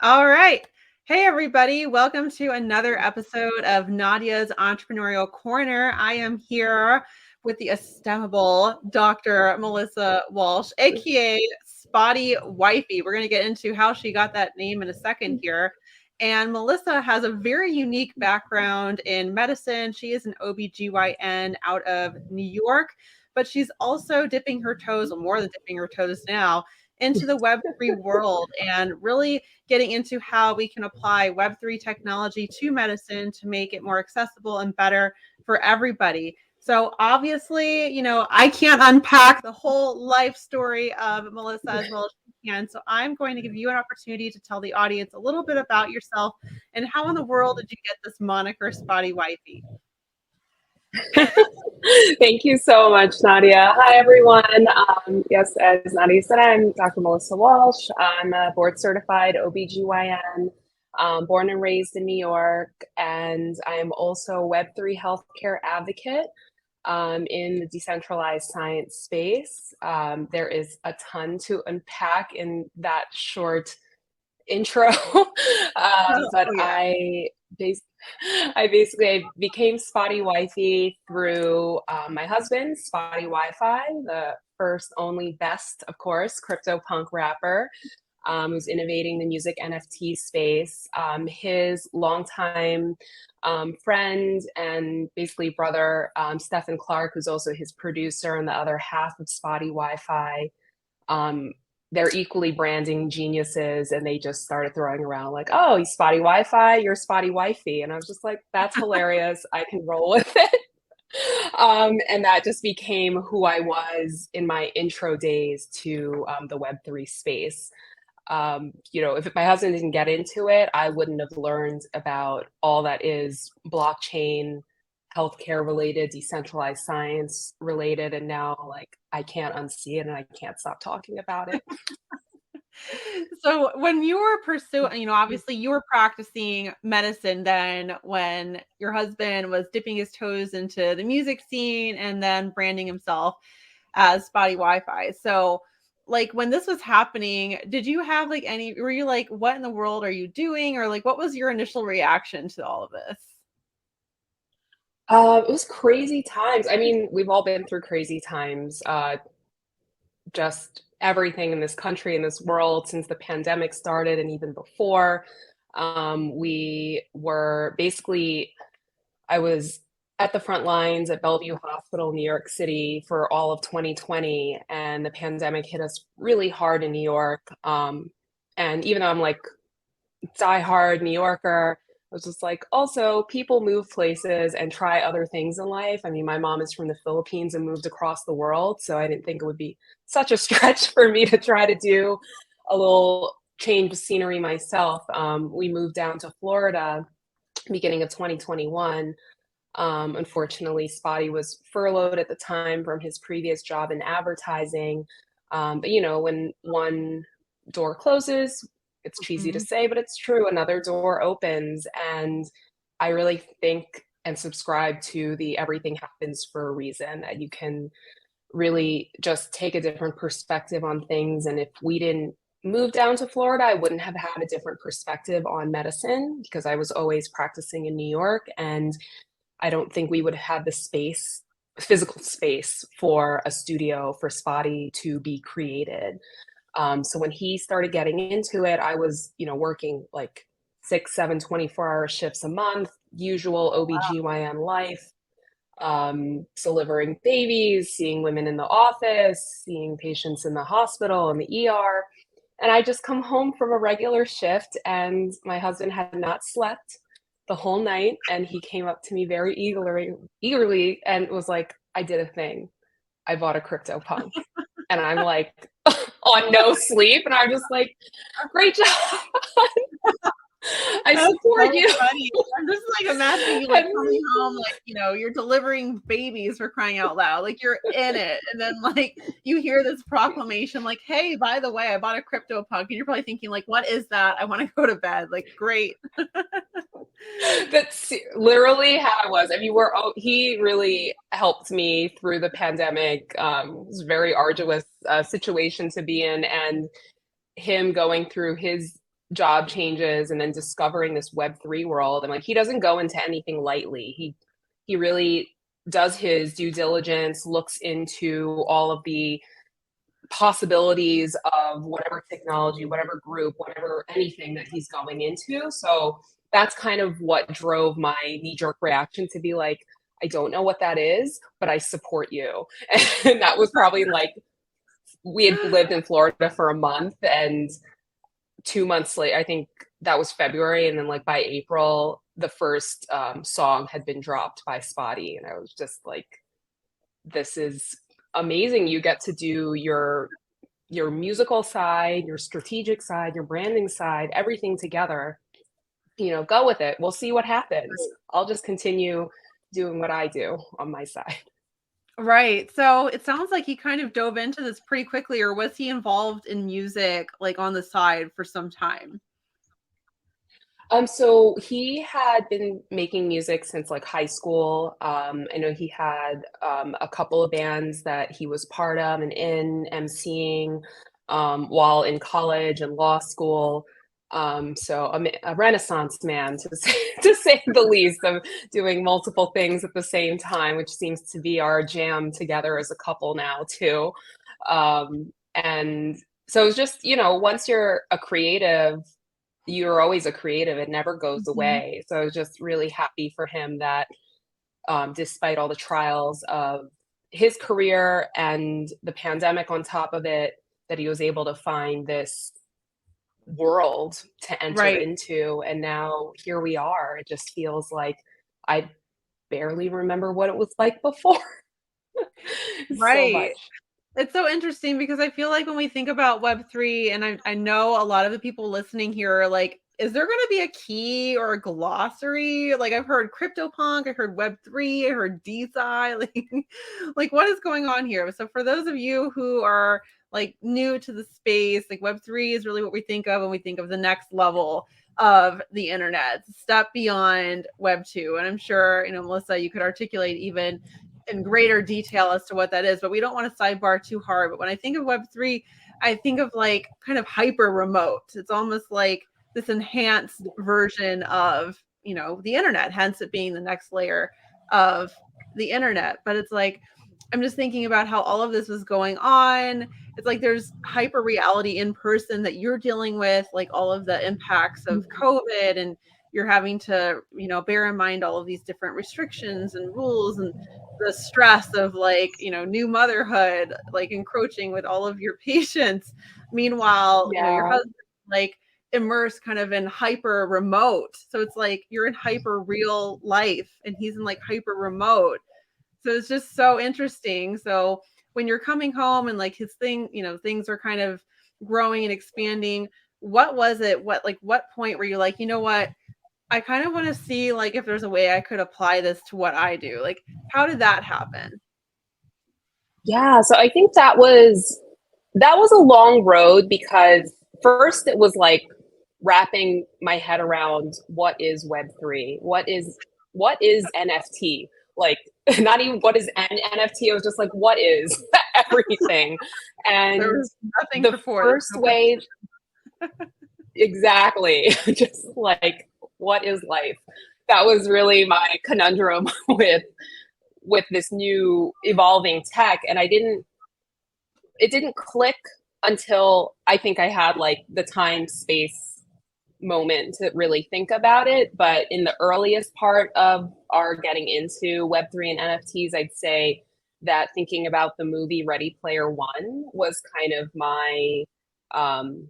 All right. Hey, everybody. Welcome to another episode of Nadya's Entrepreneurial Corner. I am here with the estimable Dr. Melissa Walsh, aka Spotty Wifey. We're going to get into how she got that name in a second here. And Melissa has a very unique background in medicine. She is an OBGYN out of New York, but she's also dipping her toes, or more than dipping her toes now, into the Web3 world and really getting into how we can apply Web3 technology to medicine to make it more accessible and better for everybody. So obviously, I can't unpack the whole life story of Melissa as well as she can. So I'm going to give you an opportunity to tell the audience a little bit about yourself and how in the world did you get this moniker Spotty Wifey? Thank you so much, Nadya. Hi, everyone. Yes, as Nadya said, I'm Dr. Melissa Walsh. I'm a board certified OBGYN, born and raised in New York, and I am also a Web3 healthcare advocate in the decentralized science space. There is a ton to unpack in that short intro, but I became Spotty Wifey through my husband, Spotty Wi-Fi, the first, only, best, of course, crypto punk rapper who's innovating the music NFT space. His longtime friend and basically brother, Stephen Clark, who's also his producer and the other half of Spotty Wi-Fi. They're equally branding geniuses, and they just started throwing around like, oh, he's Spotty Wi-Fi, you're Spotty Wifey. And I was just like, that's hilarious. I can roll with it. And that just became who I was in my intro days to the Web3 space. If my husband didn't get into it, I wouldn't have learned about all that is blockchain, healthcare related, decentralized science related, and now I can't unsee it and I can't stop talking about it. So when you were pursuing, obviously you were practicing medicine then when your husband was dipping his toes into the music scene and then branding himself as Spotty Wi-Fi. So when this was happening, did you have were you like, what in the world are you doing? Or what was your initial reaction to all of this? It was crazy times. I mean, we've all been through crazy times. Just everything in this country, in this world, since the pandemic started and even before. We were basically, I was at the front lines at Bellevue Hospital, New York City for all of 2020, and the pandemic hit us really hard in New York. And even though I'm like diehard New Yorker, I was just like, also, people move places and try other things in life. I mean, my mom is from the Philippines and moved across the world, so I didn't think it would be such a stretch for me to try to do a little change of scenery myself. We moved down to Florida beginning of 2021. Unfortunately, Spotty was furloughed at the time from his previous job in advertising. But when one door closes, it's cheesy to say, but it's true, another door opens. And I really think and subscribe to the everything happens for a reason, that you can really just take a different perspective on things. And if we didn't move down to Florida, I wouldn't have had a different perspective on medicine because I was always practicing in New York. And I don't think we would have had the space, physical space, for a studio for Spotty to be created. So when he started getting into it, I was, working like 6, 7, 24-hour shifts a month, usual OBGYN life, delivering babies, seeing women in the office, seeing patients in the hospital and the ER. And I just come home from a regular shift, and my husband had not slept the whole night. And he came up to me very eagerly and was like, I did a thing. I bought a crypto punk. And I'm like, on no sleep. And I'm just like, great job. I support so you. Funny. I'm just imagining you coming home, you're delivering babies, for crying out loud. You're in it. And then you hear this proclamation, hey, by the way, I bought a crypto punk. And you're probably thinking what is that? I want to go to bed. Great. That's literally how it was. I mean, he really helped me through the pandemic. It was a very arduous situation to be in, and him going through his job changes and then discovering this Web3 world. And like, he doesn't go into anything lightly. He really does his due diligence, looks into all of the possibilities of whatever technology, whatever group, whatever anything that he's going into. So that's kind of what drove my knee-jerk reaction to be like, I don't know what that is, but I support you. And that was probably like, we had lived in Florida for a month, and 2 months later, I think that was February, and then like by April, the first song had been dropped by Spotty, and I was just like, this is amazing. You get to do your musical side, your strategic side, your branding side, everything together. You know, go with it. We'll see what happens. I'll just continue doing what I do on my side. Right. So it sounds like he kind of dove into this pretty quickly, or was he involved in music like on the side for some time? So he had been making music since like high school. I know he had a couple of bands that he was part of and in emceeing while in college and law school. So a renaissance man, to say the least, of doing multiple things at the same time, which seems to be our jam together as a couple now too. And so it's just, you know, once you're a creative, you're always a creative. It never goes Mhm. away. So I was just really happy for him that despite all the trials of his career and the pandemic on top of it, that he was able to find this world to enter Right. into. And now here we are. It just feels like I barely remember what it was like before. So Right. much. It's so interesting because I feel like when we think about Web3, and I know a lot of the people listening here are like, is there going to be a key or a glossary? Like I've heard CryptoPunk, I heard Web3, I heard DeFi, like what is going on here? So for those of you who are like new to the space, like Web3 is really what we think of when we think of the next level of the internet, step beyond Web2. And I'm sure, Melissa, you could articulate even in greater detail as to what that is, but we don't want to sidebar too hard. But when I think of Web3, I think of like kind of hyper remote. It's almost like this enhanced version of, the internet, hence it being the next layer of the internet. But it's like, I'm just thinking about how all of this was going on. It's like there's hyper reality in person that you're dealing with, like all of the impacts of COVID, and you're having to, bear in mind all of these different restrictions and rules, and the stress of like, new motherhood, like encroaching with all of your patients. Meanwhile, your Yeah. husband like immersed kind of in hyper remote. So it's like you're in hyper real life and he's in like hyper remote. So it's just so interesting. So when you're coming home and like his thing, things are kind of growing and expanding, what was it? What point were you like, you know what? I kind of want to see like if there's a way I could apply this to what I do. Like, how did that happen? Yeah. So I think that was a long road, because first it was like wrapping my head around what is Web3, what is NFT, like not even what is an NFT. I was just like, what is everything? There And was nothing the before. There's first no way, exactly, just like, what is life? That was really my conundrum with this new evolving tech, and it didn't click until I think I had like the time space moment to really think about it. But in the earliest part of our getting into Web3 and NFTs, I'd say that thinking about the movie Ready Player One was kind of my um,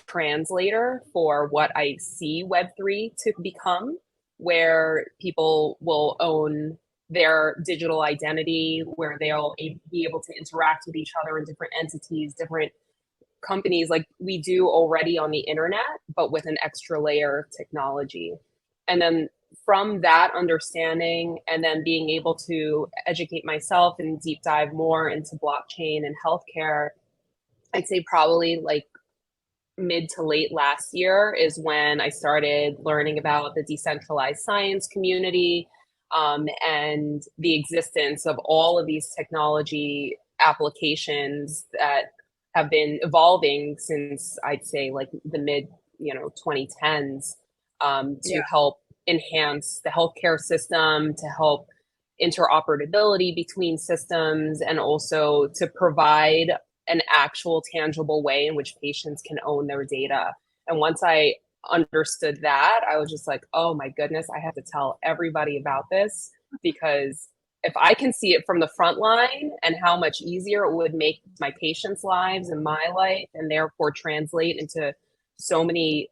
translator for what I see Web3 to become, where people will own their digital identity, where they'll be able to interact with each other in different entities, different companies, like we do already on the internet, but with an extra layer of technology. And then from that understanding, and then being able to educate myself and deep dive more into blockchain and healthcare, I'd say probably like mid to late last year is when I started learning about the decentralized science community, and the existence of all of these technology applications that have been evolving since I'd say like the mid 2010s Yeah. to help enhance the healthcare system, to help interoperability between systems, and also to provide an actual tangible way in which patients can own their data. And once I understood that, I was just like, oh my goodness, I have to tell everybody about this, because if I can see it from the front line and how much easier it would make my patients' lives and my life, and therefore translate into so many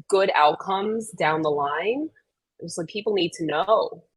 good outcomes down the line, it's like people need to know.